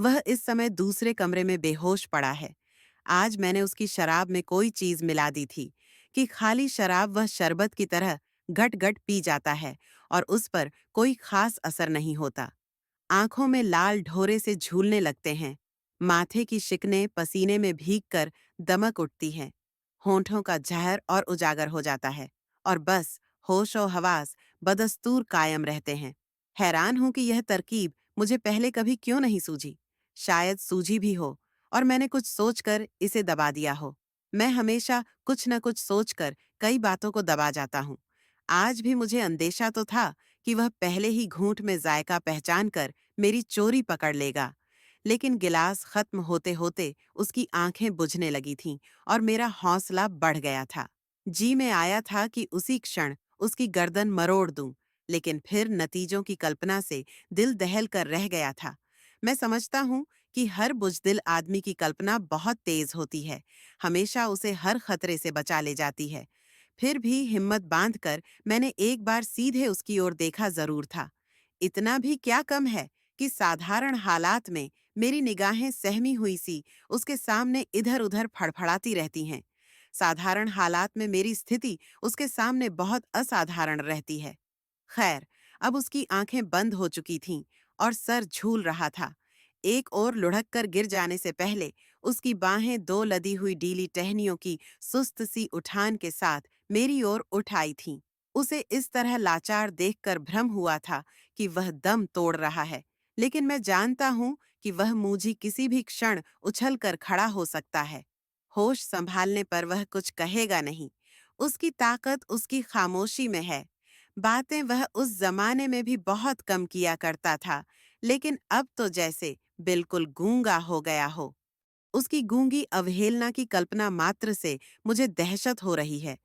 वह इस समय दूसरे कमरे में बेहोश पड़ा है। आज मैंने उसकी शराब में कोई चीज मिला दी थी कि खाली शराब वह शरबत की तरह घट घट पी जाता है और उस पर कोई खास असर नहीं होता। आंखों में लाल ढोरे से झूलने लगते हैं। माथे की शिकने पसीने में भीगकर दमक उठती हैं। होंठों का जहर और उजागर हो जाता है और बस होश और हवास बदस्तूर कायम रहते हैं। हैरान हूं कि यह तरकीब मुझे पहले कभी क्यों नहीं सूझी। शायद सूझी भी हो और मैंने कुछ सोचकर इसे दबा दिया हो। मैं हमेशा कुछ न कुछ सोचकर कई बातों को दबा जाता हूं। आज भी मुझे अंदेशा तो था कि वह पहले ही घूंट में जायका पहचान कर मेरी चोरी पकड़ लेगा। लेकिन गिलास खत्म होते होते उसकी आंखें बुझने लगी थीं और मेरा हौसला बढ़ गया था। जी में आया था कि उसी क्षण उसकी गर्दन मरोड़ दूं, लेकिन फिर नतीजों की कल्पना से दिल दहल कर रह गया था। मैं समझता हूं कि हर बुजदिल आदमी की कल्पना बहुत तेज होती है, हमेशा उसे हर खतरे से बचा ले जाती है। फिर भी हिम्मत बांधकर मैंने एक बार सीधे उसकी ओर देखा जरूर था। इतना भी क्या कम है कि साधारण हालात में मेरी निगाहें सहमी हुई सी उसके सामने इधर उधर फड़फड़ाती रहती हैं। साधारण हालात में मेरी स्थिति उसके सामने बहुत असाधारण रहती है। खैर, अब उसकी आंखें बंद हो चुकी थीं और सर झूल रहा था। एक ओर लुढ़क कर गिर जाने से पहले उसकी बाहें दो लदी हुई डीली टहनियों की सुस्त सी उठान के साथ मेरी ओर उठ आई थीं। उसे इस तरह लाचार देखकर भ्रम हुआ था कि वह दम तोड़ रहा है, लेकिन मैं जानता हूं कि वह मुझी किसी भी क्षण उछल कर खड़ा हो सकता है। होश संभालने पर वह कुछ कहेगा नहीं। उसकी ताकत उसकी खामोशी में है। बातें वह उस जमाने में भी बहुत कम किया करता था, लेकिन अब तो जैसे बिल्कुल गूंगा हो गया हो। उसकी गूंगी अवहेलना की कल्पना मात्र से मुझे दहशत हो रही है।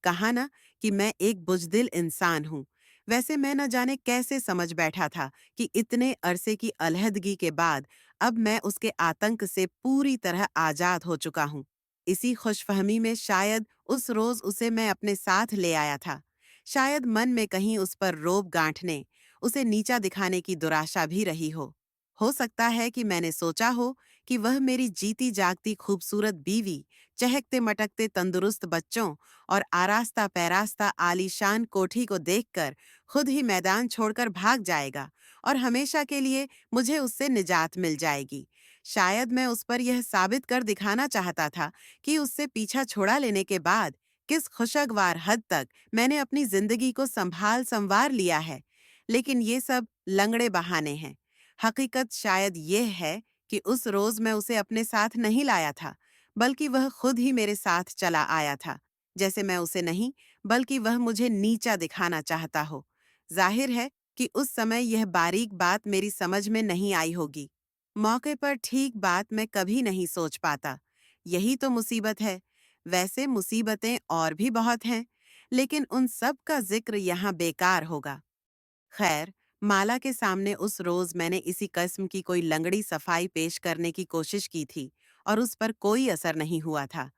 कहा ना कि मैं एक बुजदिल इंसान हूं। वैसे मैं न जाने कैसे समझ बैठा था कि इतने अरसे की अलहदगी के बाद अब मैं उसके आतंक से पूरी तरह आजाद हो चुका हूं। इसी खुशफहमी में शायद उस रोज उसे मैं अपने साथ ले आया था। शायद मन में कहीं उस पर रोब गांठने, उसे नीचा दिखाने की दुराशा भी रही हो। हो सकता है कि मैंने सोचा हो कि वह मेरी जीती जागती खूबसूरत बीवी, चहकते मटकते तंदुरुस्त बच्चों और आरास्ता पैरास्ता आलीशान कोठी को देखकर खुद ही मैदान छोड़कर भाग जाएगा और हमेशा के लिए मुझे उससे निजात मिल जाएगी। शायद मैं उस पर यह साबित कर दिखाना चाहता था कि उससे पीछा छोड़ा लेने के बाद किस खुशगवार हद तक मैंने अपनी जिंदगी को संभाल संवार लिया है। लेकिन ये सब लंगड़े बहाने हैं। हकीकत शायद ये है कि उस रोज मैं उसे अपने साथ नहीं लाया था, बल्कि वह खुद ही मेरे साथ चला आया था। जैसे मैं उसे नहीं, बल्कि वह मुझे नीचा दिखाना चाहता हो। जाहिर है कि उस समय यह बारीक बात मेरी समझ में नहीं आई होगी। मौके पर ठीक बात मैं कभी नहीं सोच पाता। यही तो मुसीबत है। वैसे मुसीबतें और भी बहुत हैं, लेकिन उन सब का जिक्र यहाँ बेकार होगा। खैर, माला के सामने उस रोज मैंने इसी किस्म की कोई लंगड़ी सफाई पेश करने की कोशिश की थी और उस पर कोई असर नहीं हुआ था।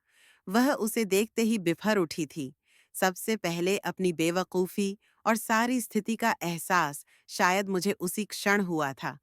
वह उसे देखते ही बिफर उठी थी। सबसे पहले अपनी बेवकूफ़ी और सारी स्थिति का एहसास शायद मुझे उसी क्षण हुआ था।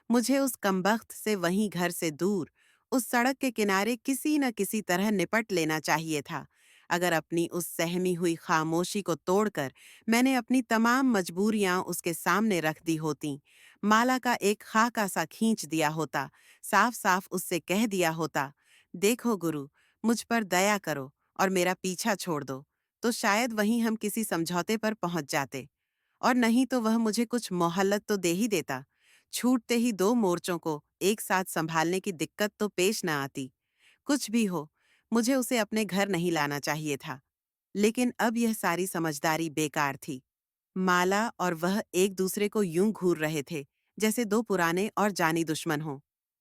मुझे उस कमबख्त से वहीं घर से दूर, उस सड़क के किनारे किसी न किसी तरह निपट लेना चाहिए था। अगर अपनी उस सहमी हुई खामोशी को तोड़कर मैंने अपनी तमाम मजबूरियां उसके सामने रख दी होतीं, माला का एक खाका सा खींच दिया होता, साफ साफ उससे कह दिया होता, देखो गुरु, मुझ पर दया करो और मेरा पीछा छोड़ दो, तो शायद वहीं हम किसी समझौते पर पहुंच जाते। और नहीं तो वह मुझे कुछ मोहलत तो दे ही देता। छूटते ही दो मोर्चों को एक साथ संभालने की दिक्कत तो पेश न आती। कुछ भी हो, मुझे उसे अपने घर नहीं लाना चाहिए था। लेकिन अब यह सारी समझदारी बेकार थी। माला और वह एक दूसरे को यूं घूर रहे थे जैसे दो पुराने और जानी दुश्मन हों।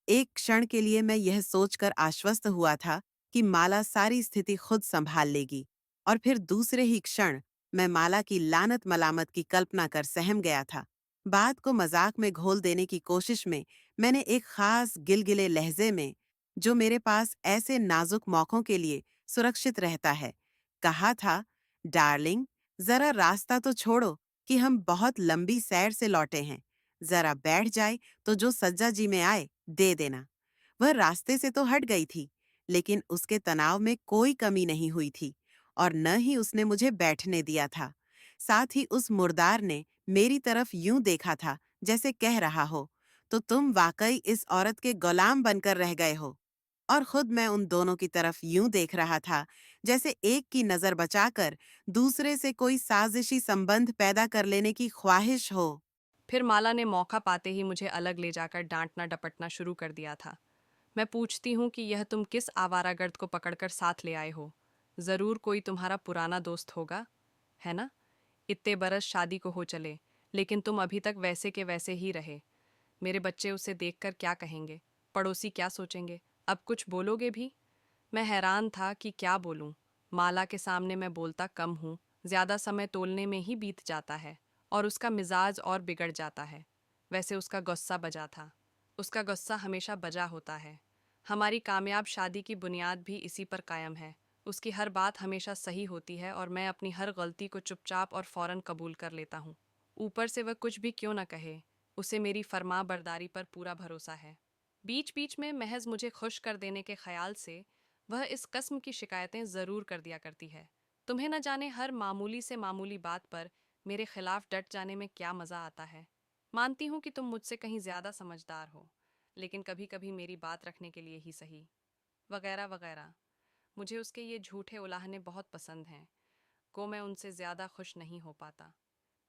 एक क्षण के लिए मैं यह सोचकर आश्वस्त हुआ था कि माला सारी स्थिति खुद संभाल लेगी, और फिर दूसरे ही क्षण मैं माला की लानत मलामत की कल्पना कर सहम गया था। बात को मजाक में घोल देने की कोशिश में मैंने एक खास गिलगिले लहजे में, जो मेरे पास ऐसे नाजुक मौकों के लिए सुरक्षित रहता है, कहा था, डार्लिंग, जरा रास्ता तो छोड़ो कि हम बहुत लंबी सैर से लौटे हैं। जरा बैठ जाए तो जो सज्जा जी में आए। दे देना। वह रास्ते से तो हट गई थी, लेकिन उसके तनाव में कोई कमी नहीं हुई थी और न ही उसने मुझे बैठने दिया था। साथ ही उस मुर्दार ने मेरी तरफ यूं देखा था जैसे कह रहा हो, तो तुम वाकई इस औरत के गुलाम बनकर रह गए हो। और खुद मैं उन दोनों की तरफ यूं देख रहा था जैसे एक की नजर बचाकर दूसरे से कोई साजिशी संबंध पैदा कर लेने की ख्वाहिश हो। फिर माला ने मौका पाते ही मुझे अलग ले जाकर डांटना डपटना शुरू कर दिया था। मैं पूछती हूँ कि यह तुम किस आवारागर्द को पकड़कर साथ ले आए हो? जरूर कोई तुम्हारा पुराना दोस्त होगा, है ना? इतने बरस शादी को हो चले, लेकिन तुम अभी तक वैसे के वैसे ही रहे। मेरे बच्चे उसे देखकर क्या कहेंगे? पड़ोसी क्या सोचेंगे? अब कुछ बोलोगे भी? मैं हैरान था कि क्या बोलूं। माला के सामने मैं बोलता कम हूँ, ज्यादा समय तोलने में ही बीत जाता है और उसका मिजाज और बिगड़ जाता है। वैसे उसका गुस्सा बजा था। उसका गुस्सा हमेशा बजा होता है। हमारी कामयाब शादी की बुनियाद भी इसी पर कायम है। उसकी हर बात हमेशा सही होती है और मैं अपनी हर गलती को चुपचाप और फौरन कबूल कर लेता हूँ। ऊपर से वह कुछ भी क्यों न कहे, उसे मेरी फर्मा बरदारी पर पूरा भरोसा है। बीच बीच में महज मुझे खुश कर देने के ख्याल से वह इस कस्म की शिकायतें ज़रूर कर दिया करती है। तुम्हें न जाने हर मामूली से मामूली बात पर मेरे खिलाफ डट जाने में क्या मज़ा आता है। मानती हूँ कि तुम मुझसे कहीं ज़्यादा समझदार हो, लेकिन कभी कभी मेरी बात रखने के लिए ही सही, वगैरह वगैरह। मुझे उसके ये झूठे उलाहने बहुत पसंद हैं। को मैं उनसे ज़्यादा खुश नहीं हो पाता।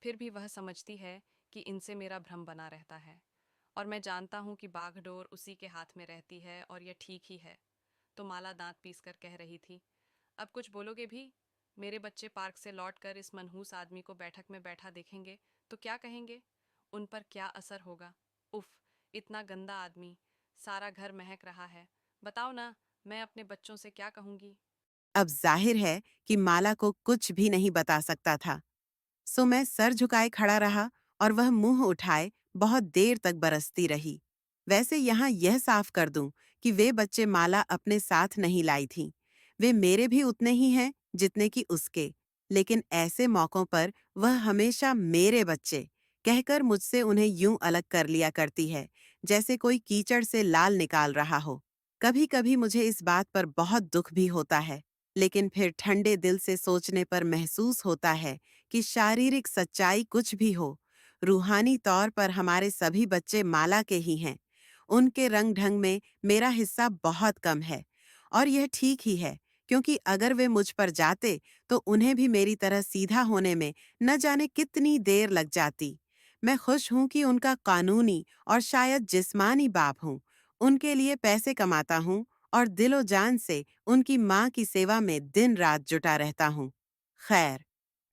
फिर भी वह समझती है कि इनसे मेरा भ्रम बना रहता है और मैं जानता हूँ कि बागडोर उसी के हाथ में रहती है और यह ठीक ही है। तो माला दांत पीस कर कह रही थी, अब कुछ बोलोगे भी? मेरे बच्चे पार्क से लौटकर इस मनहूस आदमी को बैठक में बैठा देखेंगे तो क्या कहेंगे? उन पर क्या असर होगा? उफ, इतना गंदा आदमी, सारा घर महक रहा है। बताओ ना, मैं अपने बच्चों से क्या कहूंगी? अब जाहिर है कि माला को कुछ भी नहीं बता सकता था, सो मैं सर झुकाए खड़ा रहा और वह मुंह उठाए बहुत देर तक बरसती रही। वैसे यहाँ यह साफ कर दूं कि वे बच्चे माला अपने साथ नहीं लाई थी। वे मेरे भी उतने ही हैं जितने कि उसके, लेकिन ऐसे मौकों पर वह हमेशा मेरे बच्चे कहकर मुझसे उन्हें यूं अलग कर लिया करती है जैसे कोई कीचड़ से लाल निकाल रहा हो। कभी कभी मुझे इस बात पर बहुत दुख भी होता है, लेकिन फिर ठंडे दिल से सोचने पर महसूस होता है कि शारीरिक सच्चाई कुछ भी हो, रूहानी तौर पर हमारे सभी बच्चे माला के ही हैं। उनके रंग ढंग में मेरा हिस्सा बहुत कम है और यह ठीक ही है, क्योंकि अगर वे मुझ पर जाते तो उन्हें भी मेरी तरह सीधा होने में न जाने कितनी देर लग जाती। मैं खुश हूं कि उनका कानूनी और शायद जिस्मानी बाप हूं, उनके लिए पैसे कमाता हूं और दिलो जान से उनकी माँ की सेवा में दिन रात जुटा रहता हूं। खैर,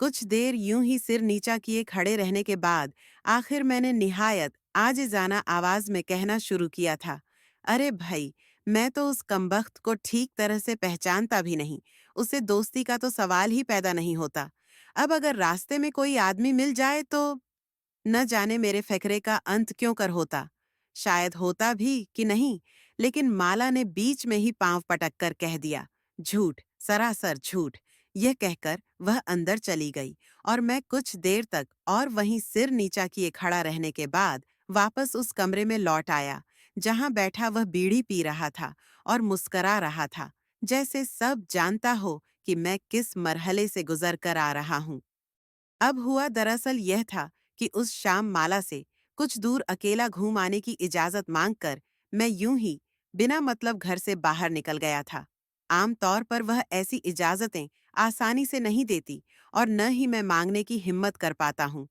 कुछ देर यूं ही सिर नीचा किए खड़े रहने के बाद आखिर मैंने निहायत आजिज़ाना आवाज में कहना शुरू किया था, अरे भाई, मैं तो उस कमबख्त को ठीक तरह से पहचानता भी नहीं, उससे दोस्ती का तो सवाल ही पैदा नहीं होता। अब अगर रास्ते में कोई आदमी मिल जाए तो न जाने मेरे फ़िक्रे का अंत क्यों कर होता। शायद होता भी कि नहीं, लेकिन माला ने बीच में ही पाँव पटक कर कह दिया, झूठ, सरासर झूठ। यह कहकर वह अंदर चली गई और मैं कुछ देर तक और वहीं सिर नीचा किए खड़ा रहने के बाद वापस उस कमरे में लौट आया, जहां बैठा वह बीड़ी पी रहा था और मुस्करा रहा था, जैसे सब जानता हो कि मैं किस मरहले से गुजर कर आ रहा हूं। अब हुआ दरअसल यह था कि उस शाम माला से कुछ दूर अकेला घूम आने की इजाजत मांगकर मैं यूं ही बिना मतलब घर से बाहर निकल गया था। आम तौर पर वह ऐसी इजाजतें आसानी से नहीं देती और न ही मैं मांगने की हिम्मत कर पाता हूँ।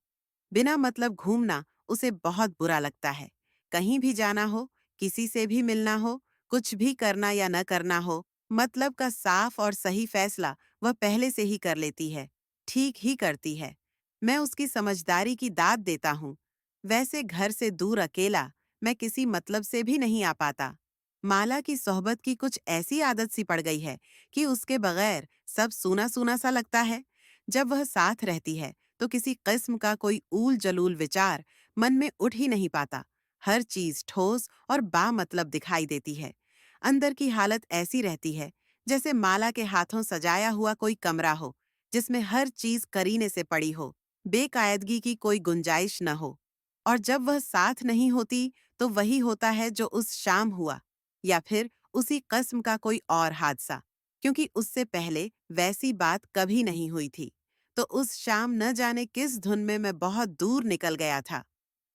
बिना मतलब घूमना उसे बहुत बुरा लगता है। कहीं भी जाना हो, किसी से भी मिलना हो, कुछ भी करना या न करना हो, मतलब का साफ और सही फैसला वह पहले से ही कर लेती है, ठीक ही करती है। मैं उसकी समझदारी की दाद देता हूँ। वैसे घर से दूर अकेला मैं किसी मतलब से भी नहीं आ पाता। माला की सोहबत की कुछ ऐसी आदत सी पड़ गई है कि उसके बगैर सब सूना सूना सा लगता है। जब वह साथ रहती है तो किसी किस्म का कोई ऊल जलूल विचार मन में उठ ही नहीं पाता। हर चीज ठोस और बामतलब दिखाई देती है। अंदर की हालत ऐसी रहती है जैसे माला के हाथों सजाया हुआ कोई कमरा हो, जिसमें हर चीज करीने से पड़ी हो, बेकायदगी की कोई गुंजाइश न हो। और जब वह साथ नहीं होती तो वही होता है जो उस शाम हुआ, या फिर उसी कस्म का कोई और हादसा, क्योंकि उससे पहले वैसी बात कभी नहीं हुई थी। तो उस शाम न जाने किस धुन में मैं बहुत दूर निकल गया था।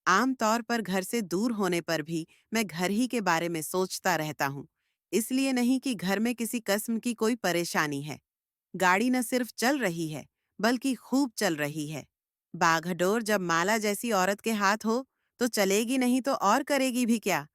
आम तौर पर घर से दूर होने पर भी मैं घर ही के बारे में सोचता रहता हूँ। इसलिए नहीं कि घर में किसी किस्म की कोई परेशानी है। गाड़ी न सिर्फ चल रही है, बल्कि खूब चल रही है। बागडोर जब माला जैसी औरत के हाथ हो, तो चलेगी नहीं तो और करेगी भी क्या?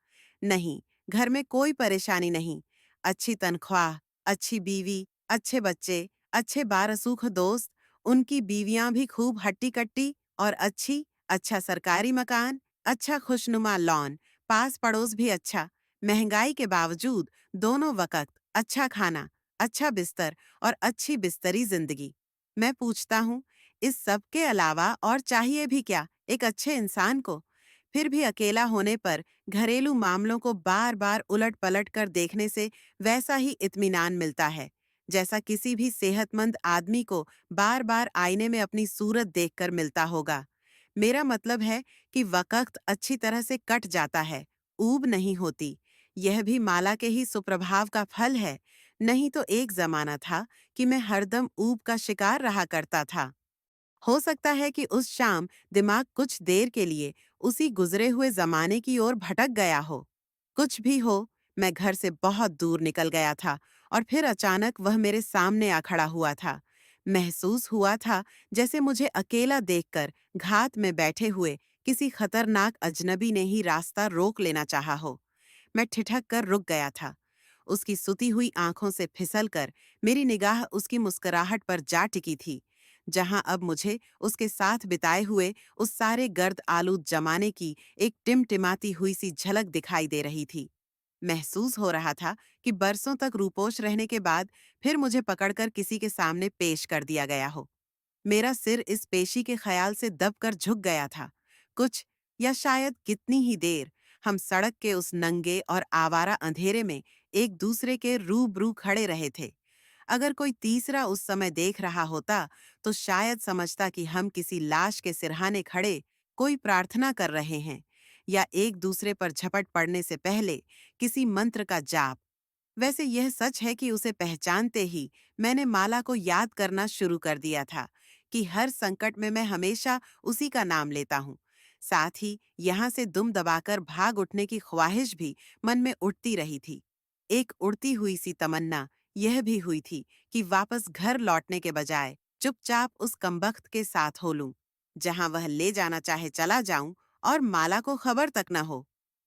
नहीं, घर में कोई परेशानी नहीं। अच्छी तनख्वाह, अच्छी बीवी, अच्छे बच्चे, अच्छे बारसूख दोस्त, उनकी बीवियां भी खूब हट्टी-कट्टी और अच्छी, अच्छा सरकारी मकान, अच्छा खुशनुमा लॉन, पास पड़ोस भी अच्छा, महंगाई के बावजूद दोनों वक्त अच्छा खाना, अच्छा बिस्तर और अच्छी बिस्तरी जिंदगी। मैं पूछता हूँ, इस सब के अलावा और चाहिए भी क्या एक अच्छे इंसान को? फिर भी अकेला होने पर घरेलू मामलों को बार बार उलट पलट कर देखने से वैसा ही इत्मीनान मिलता है, जैसा किसी भी सेहतमंद आदमी को बार बार आईने में अपनी सूरत देखकर मिलता होगा। मेरा मतलब है कि वक़्त अच्छी तरह से कट जाता है, ऊब नहीं होती। यह भी माला के ही सुप्रभाव का फल है। नहीं तो एक ज़माना था कि मैं हरदम ऊब का शिकार रहा करता था। हो सकता है कि उस शाम दिमाग कुछ देर के लिए उसी गुजरे हुए ज़माने की ओर भटक गया हो। कुछ भी हो, मैं घर से बहुत दूर निकल गया था और फिर अचानक वह मेरे सामने आ खड़ा हुआ था। महसूस हुआ था जैसे मुझे अकेला देखकर घात में बैठे हुए किसी खतरनाक अजनबी ने ही रास्ता रोक लेना चाहा हो। मैं ठिठक कर रुक गया था। उसकी सुती हुई आंखों से फिसलकर मेरी निगाह उसकी मुस्कुराहट पर जा टिकी थी, जहां अब मुझे उसके साथ बिताए हुए उस सारे गर्द आलूद जमाने की एक टिमटिमाती हुई सी झलक दिखाई दे रही थी। महसूस हो रहा था कि बरसों तक रूपोश रहने के बाद फिर मुझे पकड़कर किसी के सामने पेश कर दिया गया हो। मेरा सिर इस पेशी के ख्याल से दबकर झुक गया था। कुछ, या शायद कितनी ही देर, हम सड़क के उस नंगे और आवारा अंधेरे में एक दूसरे के रूबरू खड़े रहे थे। अगर कोई तीसरा उस समय देख रहा होता तो शायद समझता कि हम किसी लाश के सिरहाने खड़े कोई प्रार्थना कर रहे हैं, या एक दूसरे पर झपट पड़ने से पहले किसी मंत्र का जाप। वैसे यह सच है कि उसे पहचानते ही मैंने माला को याद करना शुरू कर दिया था कि हर संकट में मैं हमेशा उसी का नाम लेता हूँ। साथ ही यहाँ से दुम दबाकर भाग उठने की ख्वाहिश भी मन में उठती रही थी। एक उड़ती हुई सी तमन्ना यह भी हुई थी कि वापस घर लौटने के बजाय चुपचाप उस कमबख्त के साथ हो लूं, जहां वह ले जाना चाहे चला जाऊं और माला को खबर तक न हो।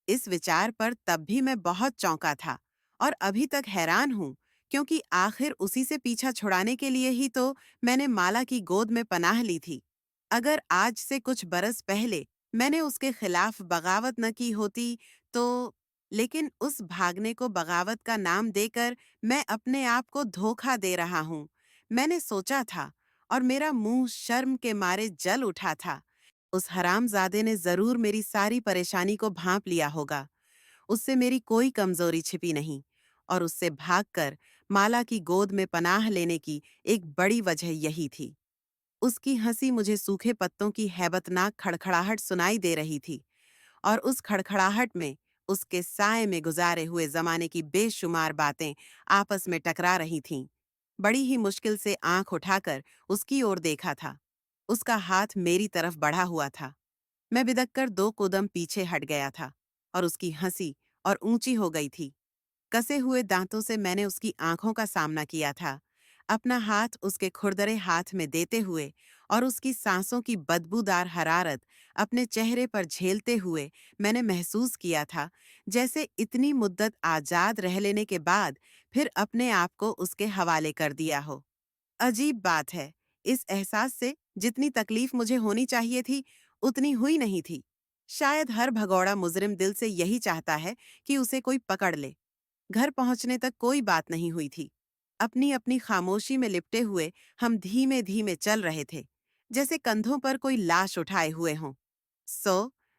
इस विचार पर तब भी मैं बहुत चौंका था और अभी तक हैरान हूं, क्योंकि आखिर उसी से पीछा छुड़ाने के लिए ही तो मैंने माला की गोद में पनाह ली थी। अगर आज से कुछ बरस पहले मैंने उसके खिलाफ बगावत न की होती तो, लेकिन उस भागने को बगावत का नाम देकर मैं अपने आप को धोखा दे रहा हूँ, मैंने सोचा था, और मेरा मुंह शर्म के मारे जल उठा था। उस हरामजादे ने जरूर मेरी सारी परेशानी को भांप लिया होगा। उससे मेरी कोई कमजोरी छिपी नहीं, और उससे भागकर माला की गोद में पनाह लेने की एक बड़ी वजह यही थी। उसकी हंसी मुझे सूखे पत्तों की हैबतनाक खड़खड़ाहट सुनाई दे रही थी, और उस खड़खड़ाहट में उसके साए में गुजारे हुए जमाने की बेशुमार बातें आपस में टकरा रही थीं। बड़ी ही मुश्किल से आंख उठाकर उसकी ओर देखा था। उसका हाथ मेरी तरफ बढ़ा हुआ था। मैं बिदककर 2 कदम पीछे हट गया था, और उसकी हंसी और ऊंची हो गई थी। कसे हुए दांतों से मैंने उसकी आंखों का सामना किया था, अपना हाथ उसके खुरदरे हाथ में देते हुए और उसकी सांसों की बदबूदार हरारत अपने चेहरे पर झेलते हुए मैंने महसूस किया था जैसे इतनी मुद्दत आजाद रह लेने के बाद फिर अपने आप को उसके हवाले कर दिया हो। अजीब बात है, इस एहसास से जितनी तकलीफ मुझे होनी चाहिए थी, उतनी हुई नहीं थी। शायद हर भगौड़ा मुजरिम दिल से यही चाहता है कि उसे कोई पकड़ ले। घर पहुंचने तक कोई बात नहीं हुई थी। अपनी अपनी खामोशी में लिपटे हुए हम धीमे धीमे चल रहे थे, जैसे कंधों पर कोई लाश उठाए हुए हों।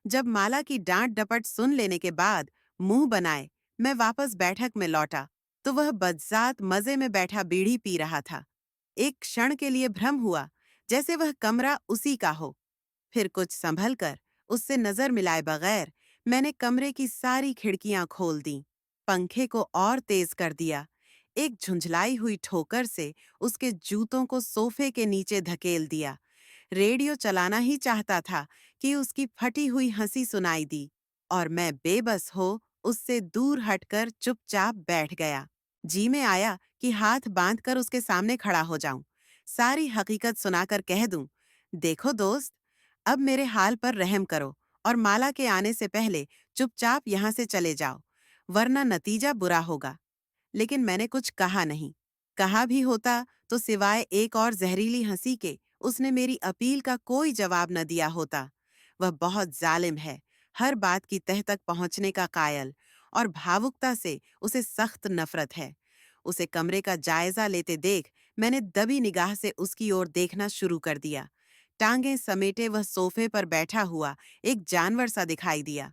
जब माला की डांट डपट सुन लेने के बाद मुंह बनाए मैं वापस बैठक में लौटा, तो वह बदजात मजे में बैठा बीड़ी पी रहा था। एक क्षण के लिए भ्रम हुआ, जैसे वह कमरा उसी का हो। फिर कुछ संभल कर उससे नजर मिलाए बगैर मैंने कमरे की सारी खिड़कियां खोल दी, पंखे को और तेज कर दिया, एक झुंझलाई हुई ठोकर से उसके जूतों को सोफे के नीचे धकेल दिया। रेडियो चलाना ही चाहता था कि उसकी फटी हुई हंसी सुनाई दी और मैं बेबस हो उससे दूर हटकर चुपचाप बैठ गया। जी में आया कि हाथ बांधकर उसके सामने खड़ा हो जाऊं, सारी हकीकत सुनाकर कह दूं, देखो दोस्त, अब मेरे हाल पर रहम करो और माला के आने से पहले चुपचाप यहां से चले जाओ, वरना नतीजा बुरा होगा। लेकिन मैंने कुछ कहा नहीं। कहा भी होता तो सिवाय एक और जहरीली हंसी के उसने मेरी अपील का कोई जवाब न दिया होता। वह बहुत जालिम है, हर बात की तह तक पहुंचने का कायल, और भावुकता से उसे सख्त नफरत है। उसे कमरे का जायजा लेते देख मैंने दबी निगाह से उसकी ओर देखना शुरू कर दिया। टांगें समेटे वह सोफे पर बैठा हुआ एक जानवर सा दिखाई दिया।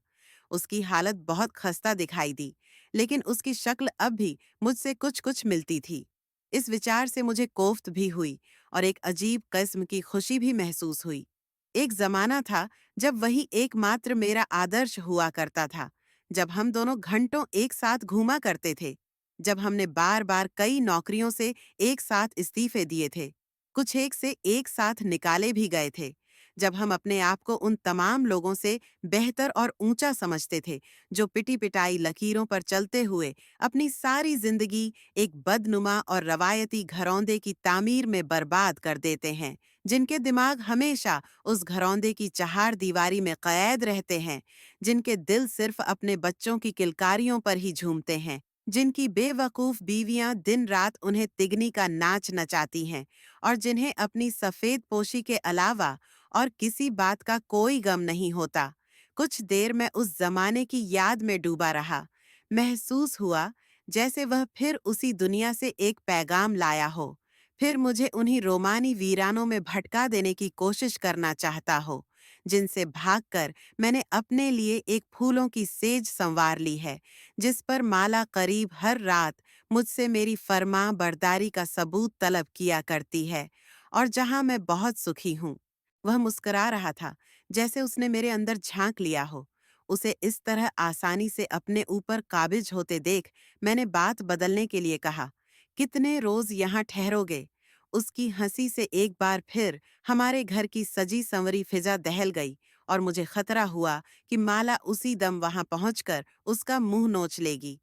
उसकी हालत बहुत खस्ता दिखाई दी, लेकिन उसकी शक्ल अब भी मुझसे कुछ कुछ मिलती थी। इस विचार से मुझे कोफ्त भी हुई और एक अजीब किस्म की खुशी भी महसूस हुई। एक जमाना था जब वही एकमात्र मेरा आदर्श हुआ करता था, जब हम दोनों घंटों एक साथ घूमा करते थे, जब हमने बार बार कई नौकरियों से एक साथ इस्तीफे दिए थे, कुछ एक से एक साथ निकाले भी गए थे, जब हम अपने आप को उन तमाम लोगों से बेहतर और ऊंचा समझते थे जो पिटी पिटाई लकीरों पर चलते हुए अपनी सारी जिंदगी एक बदनुमा और रवायती घरौंदे की तामीर में बर्बाद कर देते हैं, जिनके दिमाग हमेशा उस घरौंदे की चहार दीवारी में कैद रहते हैं, जिनके दिल सिर्फ अपने बच्चों की किलकारियों पर ही झूमते हैं, जिनकी बेवकूफ बीवियां दिन रात उन्हें तिगनी का नाच नचाती हैं और जिन्हें अपनी सफेद पोशी के अलावा और किसी बात का कोई गम नहीं होता। कुछ देर मैं उस जमाने की याद में डूबा रहा। महसूस हुआ जैसे वह फिर उसी दुनिया से एक पैगाम लाया हो, फिर मुझे उन्हीं रोमानी वीरानों में भटका देने की कोशिश करना चाहता हो, जिनसे भागकर मैंने अपने लिए एक फूलों की सेज संवार ली है, जिस पर माला करीब हर रात मुझसे मेरी फर्मा बरदारी का सबूत तलब किया करती है, और जहां मैं बहुत सुखी हूँ। वह मुस्कुरा रहा था, जैसे उसने मेरे अंदर झांक लिया हो। उसे इस तरह आसानी से अपने ऊपर काबिज होते देख मैंने बात बदलने के लिए कहा, कितने रोज यहाँ ठहरोगे? उसकी हंसी से एक बार फिर हमारे घर की सजी संवरी फिजा दहल गई और मुझे खतरा हुआ कि माला उसी दम वहां पहुंचकर उसका मुंह नोच लेगी।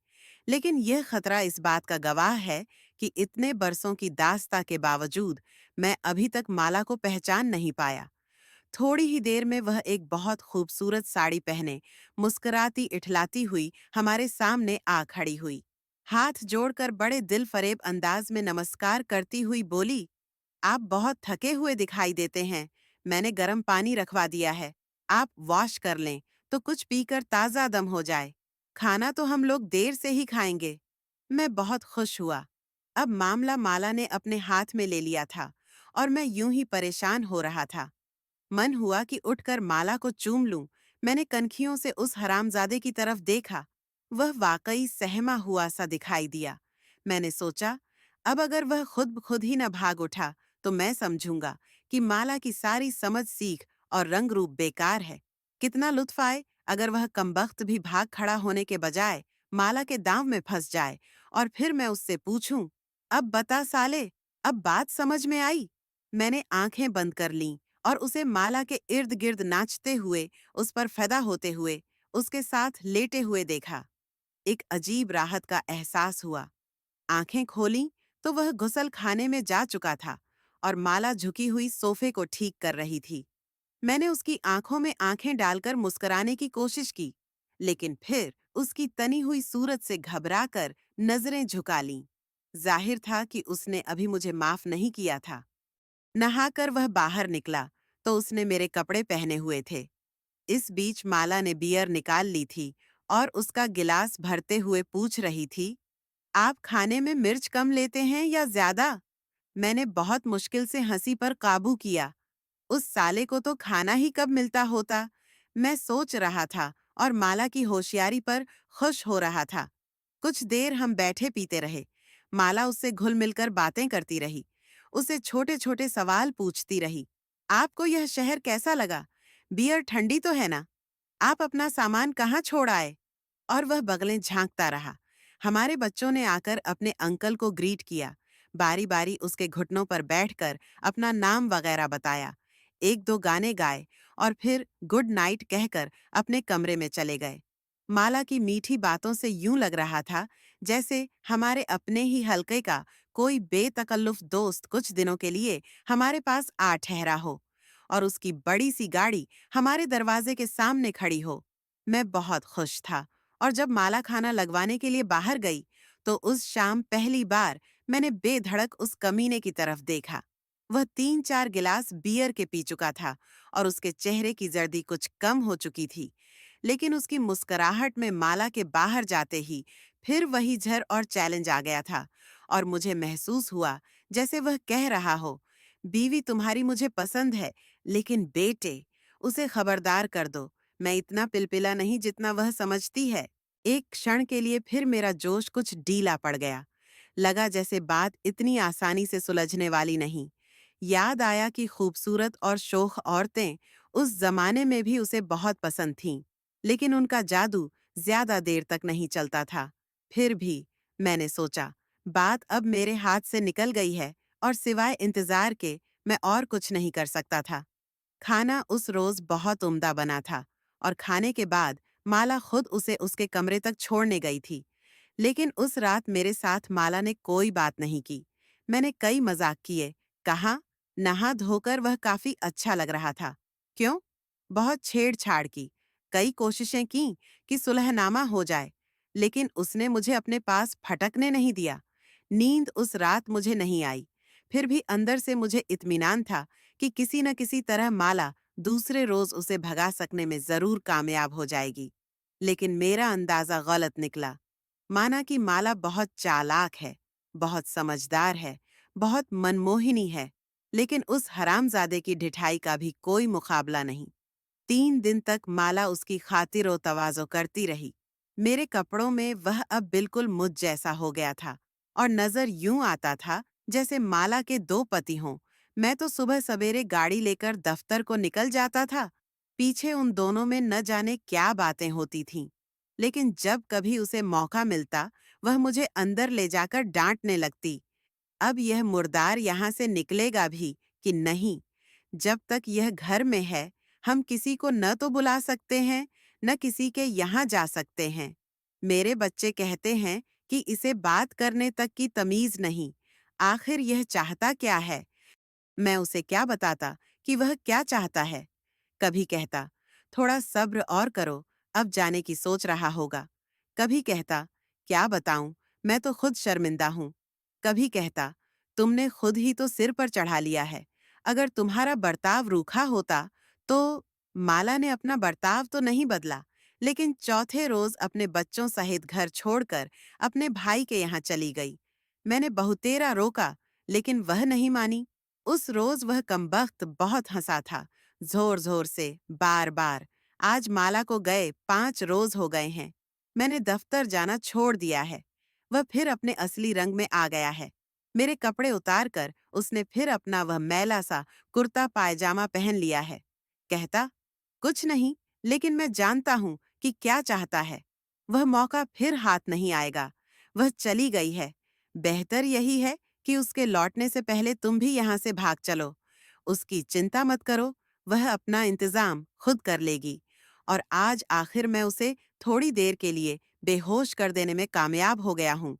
लेकिन यह खतरा इस बात का गवाह है कि इतने बरसों की दास्ता के बावजूद मैं अभी तक माला को पहचान नहीं पाया। थोड़ी ही देर में वह एक बहुत खूबसूरत साड़ी पहने, मुस्कुराती इठलाती हुई हमारे सामने आ खड़ी हुई। हाथ जोड़कर बड़े दिल फरेब अंदाज में नमस्कार करती हुई बोली, आप बहुत थके हुए दिखाई देते हैं। मैंने गर्म पानी रखवा दिया है। आप वॉश कर लें, तो कुछ पीकर ताज़ा दम हो जाए। खाना तो हम लोग देर से ही खाएंगे। मैं बहुत खुश हुआ। अब मामला माला ने अपने हाथ में ले लिया था और मैं यूं ही परेशान हो रहा था। मन हुआ कि उठकर माला को चूम लूं। मैंने कनखियों से उस हरामजादे की तरफ देखा। वह वाकई सहमा हुआ सा दिखाई दिया। मैंने सोचा, अब अगर वह खुद खुद ही न भाग उठा तो मैं समझूंगा कि माला की सारी समझ सीख और रंग रूप बेकार है। कितना लुत्फ आए अगर वह कमबख्त भी भाग खड़ा होने के बजाय माला के दांव में फंस जाए और फिर मैं उससे पूछूं, अब बता साले, अब बात समझ में आई? मैंने आंखें बंद कर लीं और उसे माला के इर्द गिर्द नाचते हुए, उस पर फैदा होते हुए, उसके साथ लेटे हुए देखा। एक अजीब राहत का एहसास हुआ। आंखें खोलीं तो वह गुसल खाने में जा चुका था और माला झुकी हुई सोफे को ठीक कर रही थी। मैंने उसकी आंखों में आंखें डालकर मुस्कुराने की कोशिश की, लेकिन फिर उसकी तनी हुई सूरत से घबराकर नजरें झुका लीं। जाहिर था कि उसने अभी मुझे माफ नहीं किया था। नहाकर वह बाहर निकला तो उसने मेरे कपड़े पहने हुए थे। इस बीच माला ने बियर निकाल ली थी और उसका गिलास भरते हुए पूछ रही थी, आप खाने में मिर्च कम लेते हैं या ज्यादा? मैंने बहुत मुश्किल से हंसी पर काबू किया। उस साले को तो खाना ही कब मिलता होता, मैं सोच रहा था और माला की होशियारी पर खुश हो रहा था। कुछ देर हम बैठे पीते रहे। माला उससे घुल मिलकर बातें करती रही, उसे छोटे छोटे सवाल पूछती रही। आपको यह शहर कैसा लगा? बियर ठंडी तो है ना? आप अपना सामान कहाँ छोड़ आए? और वह बगलें झांकता रहा। हमारे बच्चों ने आकर अपने अंकल को ग्रीट किया, बारी बारी उसके घुटनों पर बैठकर अपना नाम वगैरह बताया, एक दो गाने गाए और फिर गुड नाइट कहकर अपने कमरे में चले गए। माला की मीठी बातों से यूं लग रहा था जैसे हमारे अपने ही हलके का कोई बेतकल्लुफ दोस्त कुछ दिनों के लिए हमारे पास आ ठहरा हो और उसकी बड़ी सी गाड़ी हमारे दरवाजे के सामने खड़ी हो। मैं बहुत खुश था और जब माला खाना लगवाने के लिए बाहर गई तो उस शाम पहली बार मैंने बेधड़क उस कमीने की तरफ देखा। वह 3-4 गिलास बियर के पी चुका था और उसके चेहरे की जर्दी कुछ कम हो चुकी थी, लेकिन उसकी मुस्कुराहट में माला के बाहर जाते ही फिर वही झर और चैलेंज आ गया था और मुझे महसूस हुआ जैसे वह कह रहा हो, बीवी तुम्हारी मुझे पसंद है, लेकिन बेटे उसे खबरदार कर दो, मैं इतना पिलपिला नहीं जितना वह समझती है। एक क्षण के लिए फिर मेरा जोश कुछ ढीला पड़ गया। लगा जैसे बात इतनी आसानी से सुलझने वाली नहीं। याद आया कि खूबसूरत और शोख औरतें उस जमाने में भी उसे बहुत पसंद थीं, लेकिन उनका जादू ज्यादा देर तक नहीं चलता था। फिर भी मैंने सोचा, बात अब मेरे हाथ से निकल गई है और सिवाय इंतजार के मैं और कुछ नहीं कर सकता था। खाना उस रोज बहुत उम्दा बना था और खाने के बाद माला खुद उसे उसके कमरे तक छोड़ने गई थी। लेकिन उस रात मेरे साथ माला ने कोई बात नहीं की। मैंने कई मजाक किए, कहा नहा धोकर वह काफी अच्छा लग रहा था। क्यों? बहुत छेड़छाड़ की, कई कोशिशें की कि सुलहनामा हो जाए, लेकिन उसने मुझे अपने पास फटकने नहीं दिया। नींद उस रात मुझे नहीं आई। फिर भी अंदर से मुझे इत्मीनान था कि किसी न किसी तरह माला दूसरे रोज उसे भगा सकने में जरूर कामयाब हो जाएगी। लेकिन मेरा अंदाजा गलत निकला। माना कि माला बहुत चालाक है, बहुत समझदार है, बहुत मनमोहिनी है, लेकिन उस हरामजादे की ढिठाई का भी कोई मुकाबला नहीं। 3 दिन तक माला उसकी खातिर और तवाज़ो करती रही। मेरे कपड़ों में वह अब बिल्कुल मुझ जैसा हो गया था और नजर यूं आता था जैसे माला के 2 पति हों। मैं तो सुबह सवेरे गाड़ी लेकर दफ्तर को निकल जाता था, पीछे उन दोनों में न जाने क्या बातें होती थीं। लेकिन जब कभी उसे मौका मिलता, वह मुझे अंदर ले जाकर डांटने लगती, अब यह मुर्दार यहाँ से निकलेगा भी कि नहीं। जब तक यह घर में है, हम किसी को न तो बुला सकते हैं, न किसी के यहाँ जा सकते हैं। मेरे बच्चे कहते हैं कि इसे बात करने तक की तमीज नहीं। आखिर यह चाहता क्या है? मैं उसे क्या बताता कि वह क्या चाहता है? कभी कहता, थोड़ा सब्र और करो, अब जाने की सोच रहा होगा। कभी कहता, क्या बताऊं, मैं तो खुद शर्मिंदा हूं। कभी कहता, तुमने खुद ही तो सिर पर चढ़ा लिया है। अगर तुम्हारा बर्ताव रूखा होता तो। माला ने अपना बर्ताव तो नहीं बदला, लेकिन चौथे रोज अपने बच्चों सहित घर छोड़कर अपने भाई के यहाँ चली गई। मैंने बहुतेरा रोका, लेकिन वह नहीं मानी। उस रोज वह कमबख्त बहुत हंसा था, जोर जोर से, बार बार। आज माला को गए 5 रोज हो गए हैं। मैंने दफ्तर जाना छोड़ दिया है। वह फिर अपने असली रंग में आ गया है। मेरे कपड़े उतारकर उसने फिर अपना वह मैला सा कुर्ता पायजामा पहन लिया है। कहता, कुछ नहीं, लेकिन मैं जानता हूं कि क्या चाहता है। वह मौका फिर हाथ नहीं आएगा। वह चली गई है। बेहतर यही है कि उसके लौटने से पहले तुम भी यहाँ से भाग चलो। उसकी चिंता मत करो, वह अपना इंतजाम खुद कर लेगी। और आज आखिर मैं उसे थोड़ी देर के लिए बेहोश कर देने में कामयाब हो गया हूँ।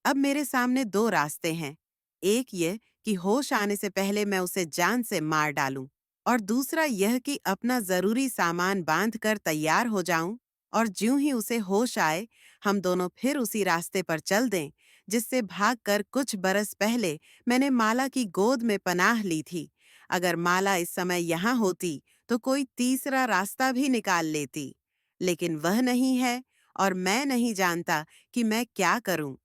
अब मेरे सामने 2 रास्ते हैं। एक ये कि होश आने से पहले मैं उसे जान से मार डालूं, और दूसरा यह कि अपना जरूरी सामान बांध कर तैयार हो जाऊं और ज्यों ही उसे होश आए, हम दोनों फिर उसी रास्ते पर चल दें जिससे भागकर कुछ बरस पहले मैंने माला की गोद में पनाह ली थी। अगर माला इस समय यहाँ होती तो कोई तीसरा रास्ता भी निकाल लेती, लेकिन वह नहीं है और मैं नहीं जानता कि मैं क्या करूं।